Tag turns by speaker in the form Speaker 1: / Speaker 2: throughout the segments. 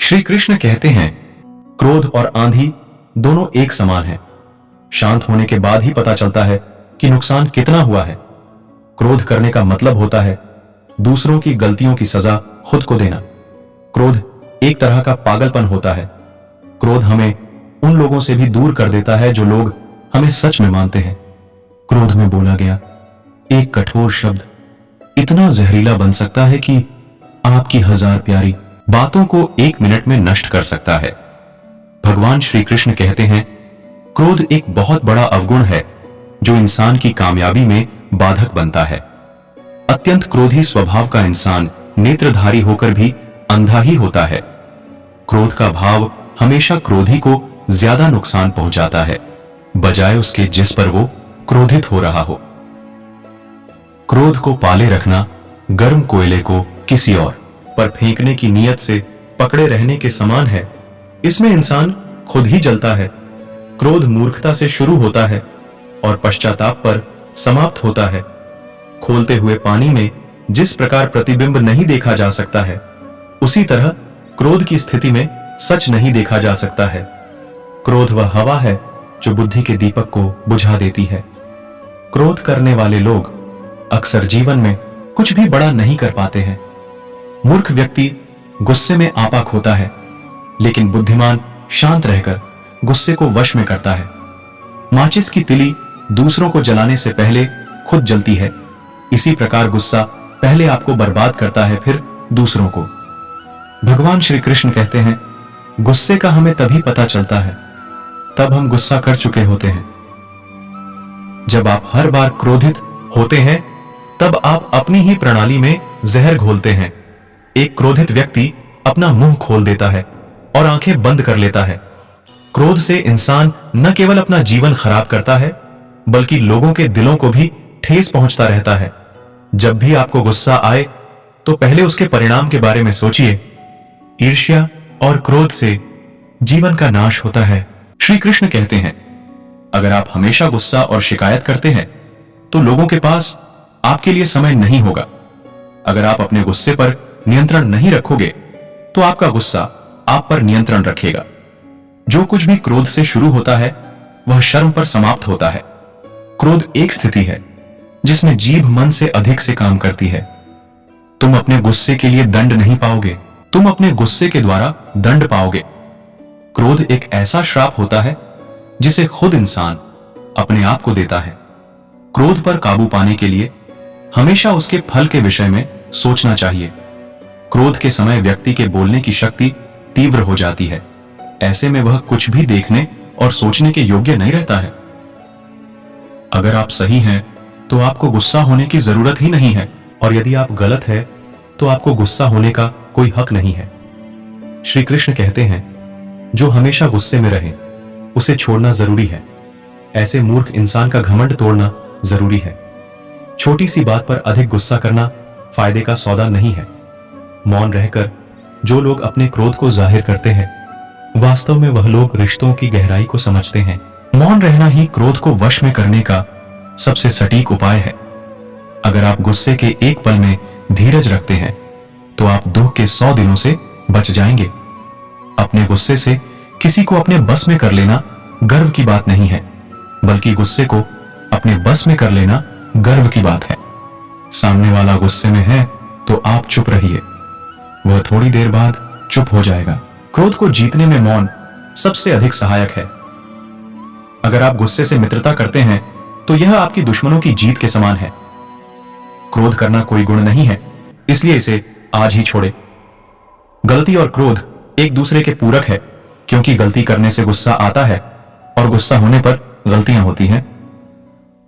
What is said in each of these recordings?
Speaker 1: श्री कृष्ण कहते हैं, क्रोध और आंधी दोनों एक समान हैं। शांत होने के बाद ही पता चलता है कि नुकसान कितना हुआ है। क्रोध करने का मतलब होता है दूसरों की गलतियों की सजा खुद को देना। क्रोध एक तरह का पागलपन होता है। क्रोध हमें उन लोगों से भी दूर कर देता है जो लोग हमें सच में मानते हैं। क्रोध में बोला गया एक कठोर शब्द इतना जहरीला बन सकता है कि आपकी 1000 प्यारी बातों को 1 मिनट में नष्ट कर सकता है। भगवान श्री कृष्ण कहते हैं, क्रोध एक बहुत बड़ा अवगुण है जो इंसान की कामयाबी में बाधक बनता है। अत्यंत क्रोधी स्वभाव का इंसान नेत्रधारी होकर भी अंधा ही होता है। क्रोध का भाव हमेशा क्रोधी को ज्यादा नुकसान पहुंचाता है, बजाय उसके जिस पर वो क्रोधित हो रहा हो। क्रोध को पाले रखना गर्म कोयले को किसी और पर फेंकने की नीयत से पकड़े रहने के समान है। इसमें इंसान खुद ही जलता है। क्रोध मूर्खता से शुरू होता है और पश्चाताप पर समाप्त होता है। खोलते हुए पानी में जिस प्रकार प्रतिबिंब नहीं देखा जा सकता है, उसी तरह क्रोध की स्थिति में सच नहीं देखा जा सकता है। क्रोध वह हवा है जो बुद्धि के दीपक को बुझा देती है। क्रोध करने वाले लोग अक्सर जीवन में कुछ भी बड़ा नहीं कर पाते हैं। मूर्ख व्यक्ति गुस्से में आपाक होता है, लेकिन बुद्धिमान शांत रहकर गुस्से को वश में करता है। माचिस की तिली दूसरों को जलाने से पहले खुद जलती है। इसी प्रकार गुस्सा पहले आपको बर्बाद करता है, फिर दूसरों को। भगवान श्री कृष्ण कहते हैं, गुस्से का हमें तभी पता चलता है तब हम गुस्सा कर चुके होते हैं। जब आप हर बार क्रोधित होते हैं तब आप अपनी ही प्रणाली में जहर घोलते हैं। एक क्रोधित व्यक्ति अपना मुंह खोल देता है और आंखें बंद कर लेता है। क्रोध से इंसान न केवल अपना जीवन खराब करता है, बल्कि लोगों के दिलों को भी ठेस पहुंचता रहता है। जब भी आपको गुस्सा आए तो पहले उसके परिणाम के बारे में सोचिए। ईर्ष्या और क्रोध से जीवन का नाश होता है। श्री कृष्ण कहते हैं, अगर आप हमेशा गुस्सा और शिकायत करते हैं तो लोगों के पास आपके लिए समय नहीं होगा। अगर आप अपने गुस्से पर नियंत्रण नहीं रखोगे तो आपका गुस्सा आप पर नियंत्रण रखेगा। जो कुछ भी क्रोध से शुरू होता है वह शर्म पर समाप्त होता है। क्रोध एक स्थिति है जिसमें जीभ मन से अधिक से काम करती है। तुम अपने गुस्से के लिए दंड नहीं पाओगे, तुम अपने गुस्से के द्वारा दंड पाओगे। क्रोध एक ऐसा श्राप होता है जिसे खुद इंसान अपने आप को देता है। क्रोध पर काबू पाने के लिए हमेशा उसके फल के विषय में सोचना चाहिए। क्रोध के समय व्यक्ति के बोलने की शक्ति तीव्र हो जाती है। ऐसे में वह कुछ भी देखने और सोचने के योग्य नहीं रहता है। अगर आप सही हैं तो आपको गुस्सा होने की जरूरत ही नहीं है, और यदि आप गलत हैं तो आपको गुस्सा होने का कोई हक नहीं है। श्री कृष्ण कहते हैं, जो हमेशा गुस्से में रहे उसे छोड़ना जरूरी है। ऐसे मूर्ख इंसान का घमंड तोड़ना जरूरी है। छोटी सी बात पर अधिक गुस्सा करना फायदे का सौदा नहीं है। मौन रहकर जो लोग अपने क्रोध को जाहिर करते हैं, वास्तव में वह लोग रिश्तों की गहराई को समझते हैं। मौन रहना ही क्रोध को वश में करने का सबसे सटीक उपाय है। अगर आप गुस्से के एक पल में धीरज रखते हैं तो आप दुख के 100 दिनों से बच जाएंगे। अपने गुस्से से किसी को अपने बस में कर लेना गर्व की बात नहीं है, बल्कि गुस्से को अपने बस में कर लेना गर्व की बात है। सामने वाला गुस्से में है तो आप चुप रहिए, वह थोड़ी देर बाद चुप हो जाएगा। क्रोध को जीतने में मौन सबसे अधिक सहायक है। अगर आप गुस्से से मित्रता करते हैं तो यह आपकी दुश्मनों की जीत के समान है। क्रोध करना कोई गुण नहीं है, इसलिए इसे आज ही छोड़े। गलती और क्रोध एक दूसरे के पूरक है, क्योंकि गलती करने से गुस्सा आता है और गुस्सा होने पर गलतियां होती हैं।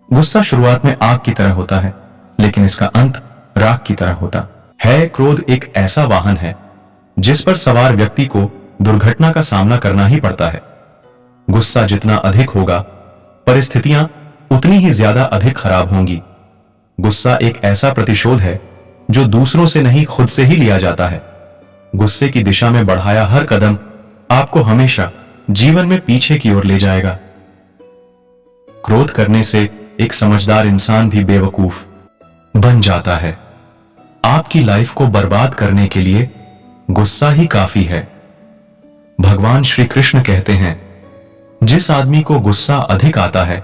Speaker 1: गुस्सा शुरुआत में आग की तरह होता है, लेकिन इसका अंत राख की तरह होता है। क्रोध एक ऐसा वाहन है जिस पर सवार व्यक्ति को दुर्घटना का सामना करना ही पड़ता है। गुस्सा जितना अधिक होगा, परिस्थितियां उतनी ही ज्यादा अधिक खराब होंगी। गुस्सा एक ऐसा प्रतिशोध है जो दूसरों से नहीं, खुद से ही लिया जाता है। गुस्से की दिशा में बढ़ाया हर कदम आपको हमेशा जीवन में पीछे की ओर ले जाएगा। क्रोध करने से एक समझदार इंसान भी बेवकूफ बन जाता है। आपकी लाइफ को बर्बाद करने के लिए गुस्सा ही काफी है। भगवान श्री कृष्ण कहते हैं, जिस आदमी को गुस्सा अधिक आता है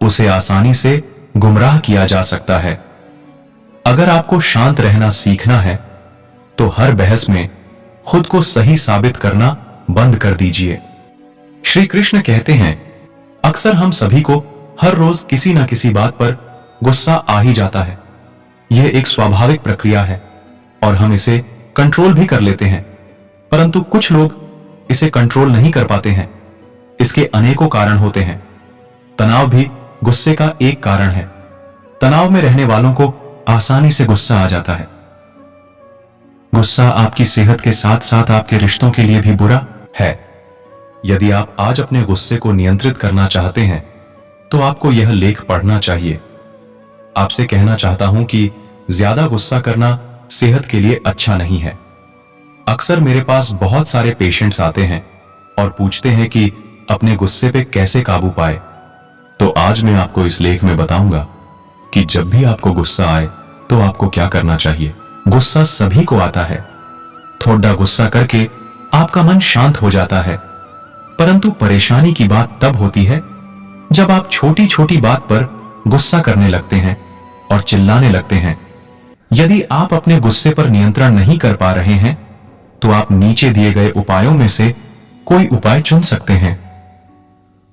Speaker 1: उसे आसानी से गुमराह किया जा सकता है। अगर आपको शांत रहना सीखना है तो हर बहस में खुद को सही साबित करना बंद कर दीजिए। श्री कृष्ण कहते हैं, अक्सर हम सभी को हर रोज किसी न किसी बात पर गुस्सा आ ही जाता है। यह एक स्वाभाविक प्रक्रिया है और हम इसे कंट्रोल भी कर लेते हैं, परंतु कुछ लोग इसे कंट्रोल नहीं कर पाते हैं। इसके अनेकों कारण होते हैं। तनाव भी गुस्से का एक कारण है। तनाव में रहने वालों को आसानी से गुस्सा आ जाता है। गुस्सा आपकी सेहत के साथ साथ आपके रिश्तों के लिए भी बुरा है। यदि आप आज अपने गुस्से को नियंत्रित करना चाहते हैं तो आपको यह लेख पढ़ना चाहिए। आपसे कहना चाहता हूं कि ज्यादा गुस्सा करना सेहत के लिए अच्छा नहीं है। अक्सर मेरे पास बहुत सारे पेशेंट्स आते हैं और पूछते हैं कि अपने गुस्से पे कैसे काबू पाए। तो आज मैं आपको इस लेख में बताऊंगा कि जब भी आपको गुस्सा आए तो आपको क्या करना चाहिए। गुस्सा सभी को आता है। थोड़ा गुस्सा करके आपका मन शांत हो जाता है, परंतु परेशानी की बात तब होती है जब आप छोटी छोटी बात पर गुस्सा करने लगते हैं और चिल्लाने लगते हैं। यदि आप अपने गुस्से पर नियंत्रण नहीं कर पा रहे हैं तो आप नीचे दिए गए उपायों में से कोई उपाय चुन सकते हैं।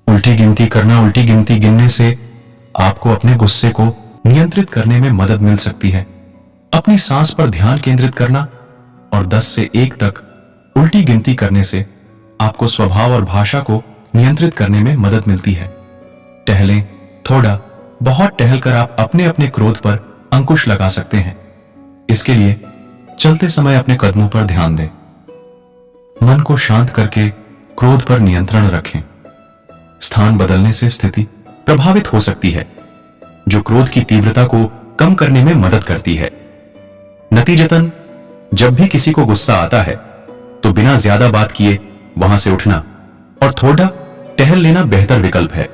Speaker 1: उल्टी गिनती करना। उल्टी गिनती गिनने से आपको अपने गुस्से को नियंत्रित करने में मदद मिल सकती है। अपनी सांस पर ध्यान केंद्रित करना और 10 से 1 तक उल्टी गिनती करने से आपको स्वभाव और भाषा को नियंत्रित करने में मदद मिलती है। टहलें। थोड़ा बहुत टहलकर आप अपने अपने क्रोध पर अंकुश लगा सकते हैं। इसके लिए चलते समय अपने कदमों पर ध्यान दें। मन को शांत करके क्रोध पर नियंत्रण रखें। स्थान बदलने से स्थिति प्रभावित हो सकती है, जो क्रोध की तीव्रता को कम करने में मदद करती है। नतीजतन जब भी किसी को गुस्सा आता है तो बिना ज्यादा बात किए वहां से उठना और थोड़ा टहल लेना बेहतर विकल्प है।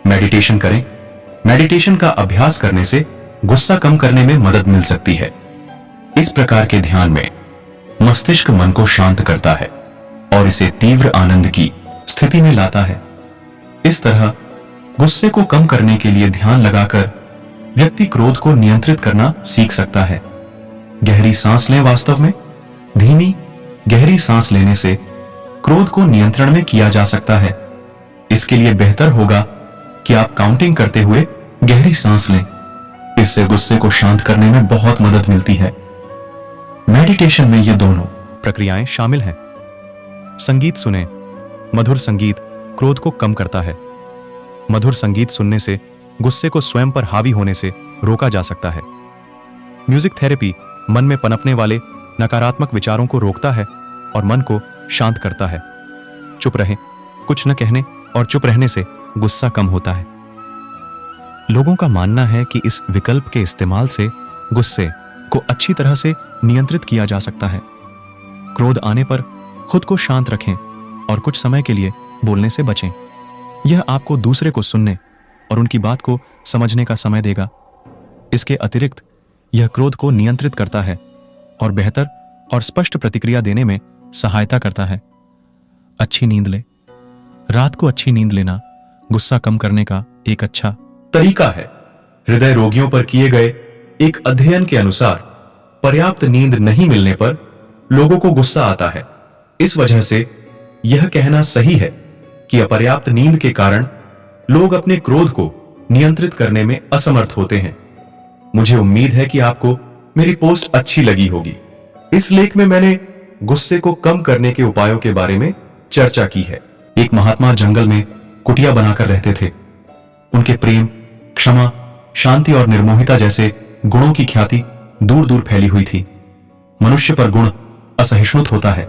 Speaker 1: मेडिटेशन करें। मेडिटेशन का अभ्यास करने से गुस्सा कम करने में मदद मिल सकती है। इस प्रकार के ध्यान में मस्तिष्क मन को शांत करता है और इसे तीव्र आनंद की स्थिति में लाता है। इस तरह गुस्से को कम करने के लिए ध्यान लगाकर व्यक्ति क्रोध को नियंत्रित करना सीख सकता है। गहरी सांस लें। वास्तव में धीमी गहरी सांस लेने से क्रोध को नियंत्रण में किया जा सकता है। इसके लिए बेहतर होगा कि आप काउंटिंग करते हुए गहरी सांस लें। इससे गुस्से को शांत करने में बहुत मदद मिलती है। मेडिटेशन में ये दोनों प्रक्रियाएं शामिल हैं। संगीत सुने। मधुर संगीत क्रोध को कम करता है। मधुर संगीत सुनने से गुस्से को स्वयं पर हावी होने से रोका जा सकता है। म्यूजिक थेरेपी मन में पनपने वाले नकारात्मक विचारों को रोकता है और मन को शांत करता है। चुप रहें। कुछ न कहने और चुप रहने से गुस्सा कम होता है। लोगों का मानना है कि इस विकल्प के इस्तेमाल से गुस्से को अच्छी तरह से नियंत्रित किया जा सकता है। क्रोध आने पर खुद को शांत रखें और कुछ समय के लिए बोलने से बचें। यह आपको दूसरे को सुनने और उनकी बात को समझने का समय देगा। इसके अतिरिक्त यह क्रोध को नियंत्रित करता है और बेहतर और स्पष्ट प्रतिक्रिया देने में सहायता करता है। अच्छी नींद लें। रात को अच्छी नींद लेना गुस्सा कम करने का एक अच्छा तरीका है। हृदय रोगियों पर किए गए एक अध्ययन के अनुसार पर्याप्त नींद नहीं मिलने पर लोगों को गुस्सा आता है। इस वजह से यह कहना सही है कि अपर्याप्त नींद के कारण लोग अपने क्रोध को नियंत्रित करने में असमर्थ होते हैं। मुझे उम्मीद है कि आपको मेरी पोस्ट अच्छी लगी होगी। इस लेख में मैंने गुस्से को कम करने के उपायों के बारे में चर्चा की है। एक महात्मा जंगल में कुटिया बनाकर रहते थे। उनके प्रेम, क्षमा, शांति और निर्मोहिता जैसे गुणों की ख्याति दूर दूर फैली हुई थी। मनुष्य पर गुण असहिष्णुत होता है।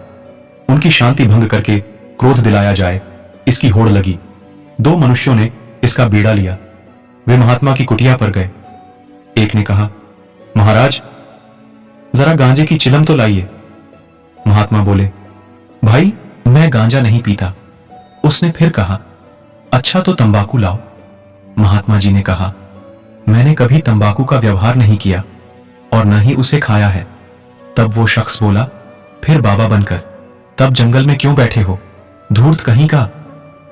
Speaker 1: उनकी शांति भंग करके क्रोध दिलाया जाए, इसकी होड़ लगी। 2 मनुष्यों ने इसका बीड़ा लिया। वे महात्मा की कुटिया पर गए। एक ने कहा, महाराज जरा गांजे की चिलम तो लाइए। महात्मा बोले, भाई मैं गांजा नहीं पीता। उसने फिर कहा, अच्छा तो तंबाकू लाओ। महात्मा जी ने कहा, मैंने कभी तंबाकू का व्यवहार नहीं किया और न ही उसे खाया है। तब वो शख्स बोला, फिर बाबा बनकर तब जंगल में क्यों बैठे हो? धूर्त कहीं का।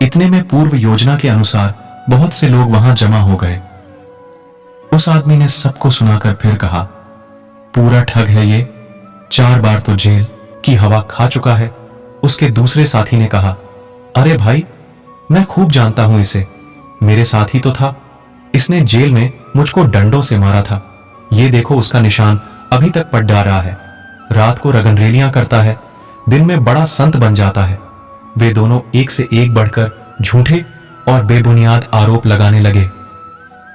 Speaker 1: इतने में पूर्व योजना के अनुसार बहुत से लोग वहां जमा हो गए। उस आदमी ने सबको सुनाकर फिर कहा, पूरा ठग है ये, 4 बार तो जेल की हवा खा चुका है। उसके दूसरे साथी ने कहा, अरे भाई, मैं खूब जानता हूं इसे, मेरे साथ ही तो था। इसने जेल में मुझको डंडों से मारा था। ये देखो उसका निशान अभी तक पड़ रहा है। रात को रगनरेलियां करता है, दिन में बड़ा संत बन जाता है। वे दोनों एक से एक बढ़कर झूठे और बेबुनियाद आरोप लगाने लगे।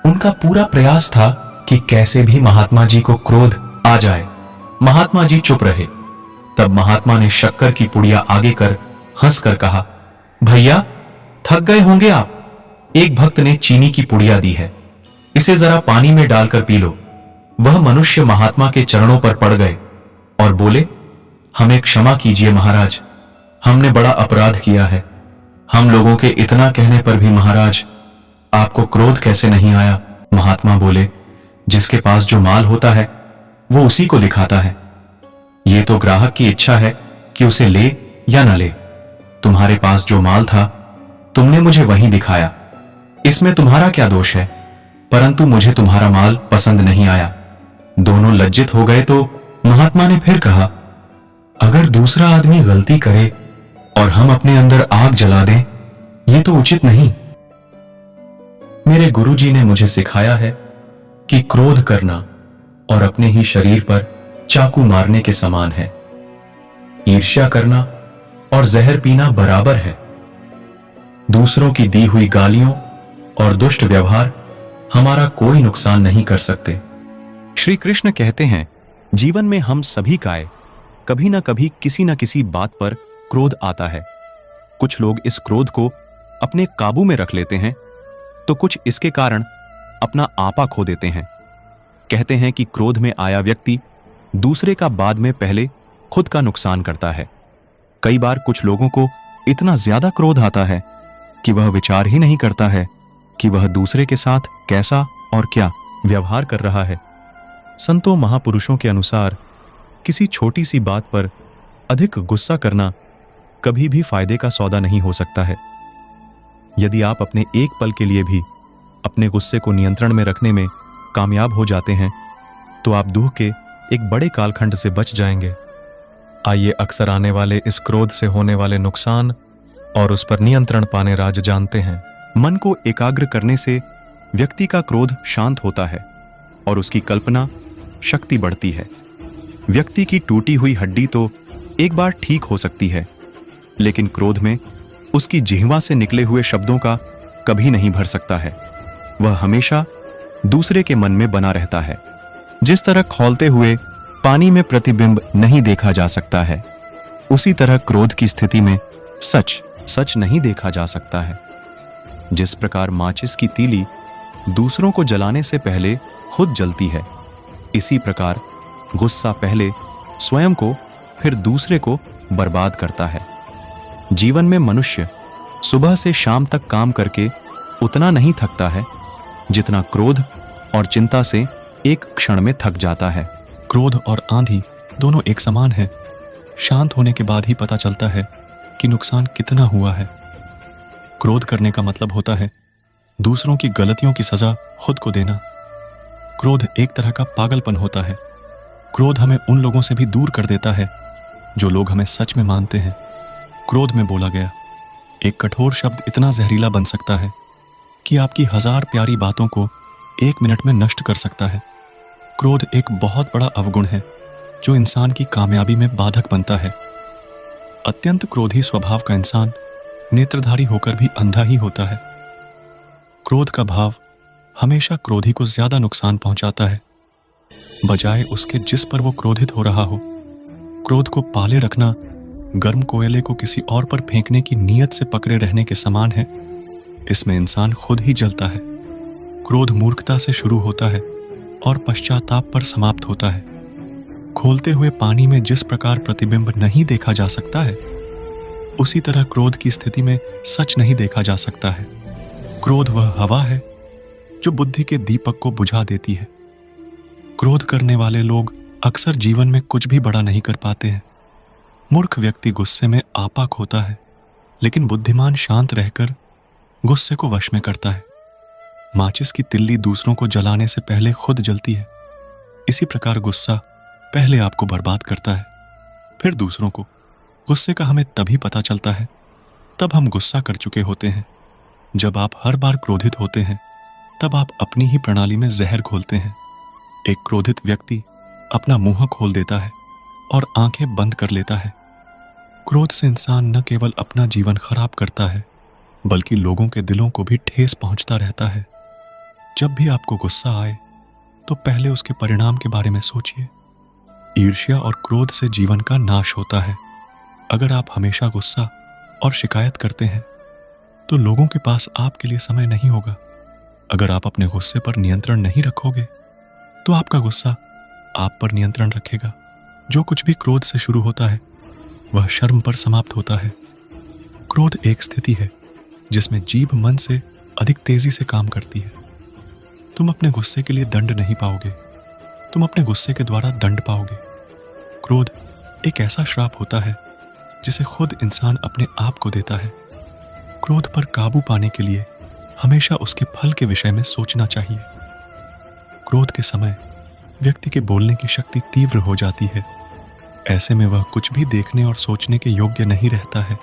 Speaker 1: उनका पूरा प्रयास था कि कैसे भी महात्मा जी को क्रोध आ जाए। महात्मा जी चुप रहे। तब महात्मा ने शक्कर की पुड़िया आगे कर हंसकर कहा, भैया थक गए होंगे आप। एक भक्त ने चीनी की पुड़िया दी है, इसे जरा पानी में डालकर पी लो। वह मनुष्य महात्मा के चरणों पर पड़ गए और बोले, हमें क्षमा कीजिए महाराज, हमने बड़ा अपराध किया है। हम लोगों के इतना कहने पर भी महाराज आपको क्रोध कैसे नहीं आया? महात्मा बोले, जिसके पास जो माल होता है वो उसी को दिखाता है। ये तो ग्राहक की इच्छा है कि उसे ले या न ले। तुम्हारे पास जो माल था तुमने मुझे वहीं दिखाया, इसमें तुम्हारा क्या दोष है? परंतु मुझे तुम्हारा माल पसंद नहीं आया। दोनों लज्जित हो गए तो महात्मा ने फिर कहा, अगर दूसरा आदमी गलती करे और हम अपने अंदर आग जला दें, ये तो उचित नहीं। मेरे गुरुजी ने मुझे सिखाया है कि क्रोध करना और अपने ही शरीर पर चाकू मारने के समान है। ईर्ष्या करना और जहर पीना बराबर है। दूसरों की दी हुई गालियों और दुष्ट व्यवहार हमारा कोई नुकसान नहीं कर सकते।
Speaker 2: श्री कृष्ण कहते हैं, जीवन में हम सभी का कभी ना कभी किसी न किसी बात पर क्रोध आता है। कुछ लोग इस क्रोध को अपने काबू में रख लेते हैं, तो कुछ इसके कारण अपना आपा खो देते हैं। कहते हैं कि क्रोध में आया व्यक्ति दूसरे का बाद में पहले खुद का नुकसान करता है। कई बार कुछ लोगों को इतना ज्यादा क्रोध आता है कि वह विचार ही नहीं करता है कि वह दूसरे के साथ कैसा और क्या व्यवहार कर रहा है। संतों महापुरुषों के अनुसार किसी छोटी सी बात पर अधिक गुस्सा करना कभी भी फायदे का सौदा नहीं हो सकता है। यदि आप अपने एक पल के लिए भी अपने गुस्से को नियंत्रण में रखने में कामयाब हो जाते हैं तो आप दुख के एक बड़े कालखंड से बच जाएंगे। आइए अक्सर आने वाले इस क्रोध से होने वाले नुकसान और उस पर नियंत्रण पाने राज जानते हैं। मन को एकाग्र करने से व्यक्ति का क्रोध शांत होता है और उसकी कल्पना शक्ति बढ़ती है। व्यक्ति की टूटी हुई हड्डी तो एक बार ठीक हो सकती है, लेकिन क्रोध में उसकी जिह्वा से निकले हुए शब्दों का कभी नहीं भर सकता है। वह हमेशा दूसरे के मन में बना रहता है। जिस तरह खौलते हुए पानी में प्रतिबिंब नहीं देखा जा सकता है, उसी तरह क्रोध की स्थिति में सच सच नहीं देखा जा सकता है। जिस प्रकार माचिस की तीली दूसरों को जलाने से पहले खुद जलती है, इसी प्रकार गुस्सा पहले स्वयं को फिर दूसरे को बर्बाद करता है। जीवन में मनुष्य सुबह से शाम तक काम करके उतना नहीं थकता है जितना क्रोध और चिंता से एक क्षण में थक जाता है।
Speaker 3: क्रोध और आंधी दोनों एक समान है। शांत होने के बाद ही पता चलता है कि नुकसान कितना हुआ है। क्रोध करने का मतलब होता है दूसरों की गलतियों की सजा खुद को देना। क्रोध एक तरह का पागलपन होता है। क्रोध हमें उन लोगों से भी दूर कर देता है जो लोग हमें सच में मानते हैं। क्रोध में बोला गया एक कठोर शब्द इतना जहरीला बन सकता है कि आपकी 1000 प्यारी बातों को 1 मिनट में नष्ट कर सकता है। क्रोध एक बहुत बड़ा अवगुण है जो इंसान की कामयाबी में बाधक बनता है। अत्यंत क्रोधी स्वभाव का इंसान नेत्रधारी होकर भी अंधा ही होता है। क्रोध का भाव हमेशा क्रोधी को ज्यादा नुकसान पहुंचाता है, बजाय उसके जिस पर वो क्रोधित हो रहा हो। क्रोध को पाले रखना गर्म कोयले को किसी और पर फेंकने की नीयत से पकड़े रहने के समान है। इसमें इंसान खुद ही जलता है। क्रोध मूर्खता से शुरू होता है और पश्चाताप पर समाप्त होता है। खोलते हुए पानी में जिस प्रकार प्रतिबिंब नहीं देखा जा सकता है, उसी तरह क्रोध की स्थिति में सच नहीं देखा जा सकता है। क्रोध वह हवा है जो बुद्धि के दीपक को बुझा देती है। क्रोध करने वाले लोग अक्सर जीवन में कुछ भी बड़ा नहीं कर पाते हैं। मूर्ख व्यक्ति गुस्से में आपाक होता है, लेकिन बुद्धिमान शांत रहकर गुस्से को वश में करता है। माचिस की तिल्ली दूसरों को जलाने से पहले खुद जलती है। इसी प्रकार गुस्सा पहले आपको बर्बाद करता है, फिर दूसरों को। गुस्से का हमें तभी पता चलता है तब हम गुस्सा कर चुके होते हैं। जब आप हर बार क्रोधित होते हैं तब आप अपनी ही प्रणाली में जहर घोलते हैं। एक क्रोधित व्यक्ति अपना मुंह खोल देता है और आंखें बंद कर लेता है। क्रोध से इंसान न केवल अपना जीवन खराब करता है, बल्कि लोगों के दिलों को भी ठेस पहुंचता रहता है। जब भी आपको गुस्सा आए तो पहले उसके परिणाम के बारे में सोचिए। ईर्ष्या और क्रोध से जीवन का नाश होता है। अगर आप हमेशा गुस्सा और शिकायत करते हैं तो लोगों के पास आपके लिए समय नहीं होगा। अगर आप अपने गुस्से पर नियंत्रण नहीं रखोगे तो आपका गुस्सा आप पर नियंत्रण रखेगा। जो कुछ भी क्रोध से शुरू होता है वह शर्म पर समाप्त होता है। क्रोध एक स्थिति है जिसमें जीभ मन से अधिक तेजी से काम करती है। तुम अपने गुस्से के लिए दंड नहीं पाओगे, तुम अपने गुस्से के द्वारा दंड पाओगे। क्रोध एक ऐसा श्राप होता है जिसे खुद इंसान अपने आप को देता है। क्रोध पर काबू पाने के लिए हमेशा उसके फल के विषय में सोचना चाहिए। क्रोध के समय व्यक्ति के बोलने की शक्ति तीव्र हो जाती है। ऐसे में वह कुछ भी देखने और सोचने के योग्य नहीं रहता है।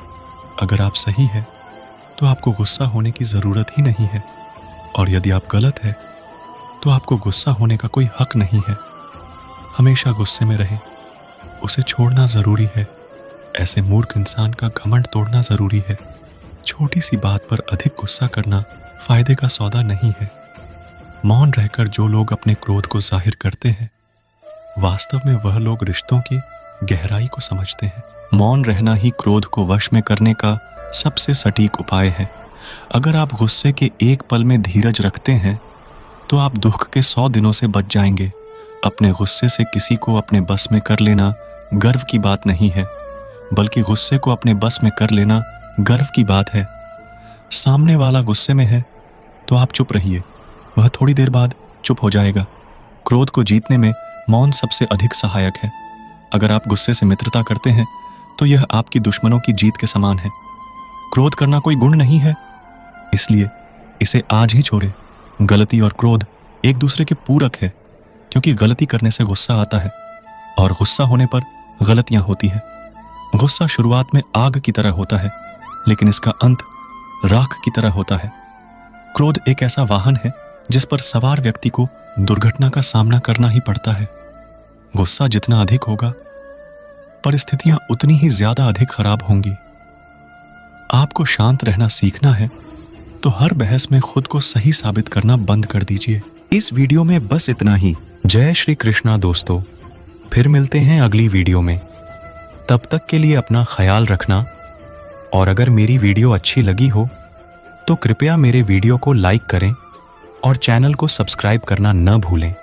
Speaker 3: अगर आप सही है तो आपको गुस्सा होने की जरूरत ही नहीं है, और यदि आप गलत है तो आपको गुस्सा होने का कोई हक नहीं है। हमेशा गुस्से में रहें, उसे छोड़ना जरूरी है। ऐसे मूर्ख इंसान का घमंड तोड़ना जरूरी है। छोटी सी बात पर अधिक गुस्सा करना फायदे का सौदा नहीं है। मौन रहकर जो लोग अपने क्रोध को जाहिर करते हैं, वास्तव में वह लोग रिश्तों की गहराई को समझते हैं। मौन रहना ही क्रोध को वश में करने का सबसे सटीक उपाय है। अगर आप गुस्से के एक पल में धीरज रखते हैं तो आप दुख के 100 दिनों से बच जाएंगे। अपने गुस्से से किसी को अपने बस में कर लेना गर्व की बात नहीं है, बल्कि गुस्से को अपने बस में कर लेना गर्व की बात है। सामने वाला गुस्से में है तो आप चुप रहिए, वह थोड़ी देर बाद चुप हो जाएगा। क्रोध को जीतने में मौन सबसे अधिक सहायक है। अगर आप गुस्से से मित्रता करते हैं तो यह आपकी दुश्मनों की जीत के समान है। क्रोध करना कोई गुण नहीं है, इसलिए इसे आज ही छोड़ें। गलती और क्रोध एक दूसरे के पूरक है, क्योंकि गलती करने से गुस्सा आता है और गुस्सा होने पर गलतियां होती हैं। गुस्सा शुरुआत में आग की तरह होता है, लेकिन इसका अंत राख की तरह होता है। क्रोध एक ऐसा वाहन है जिस पर सवार व्यक्ति को दुर्घटना का सामना करना ही पड़ता है। गुस्सा जितना अधिक होगा, परिस्थितियां उतनी ही ज्यादा अधिक खराब होंगी। आपको शांत रहना सीखना है तो हर बहस में खुद को सही साबित करना बंद कर दीजिए।
Speaker 1: इस वीडियो में बस इतना ही। जय श्री कृष्णा दोस्तों, फिर मिलते हैं अगली वीडियो में। तब तक के लिए अपना ख्याल रखना, और अगर मेरी वीडियो अच्छी लगी हो तो कृपया मेरे वीडियो को लाइक करें और चैनल को सब्सक्राइब करना न भूलें।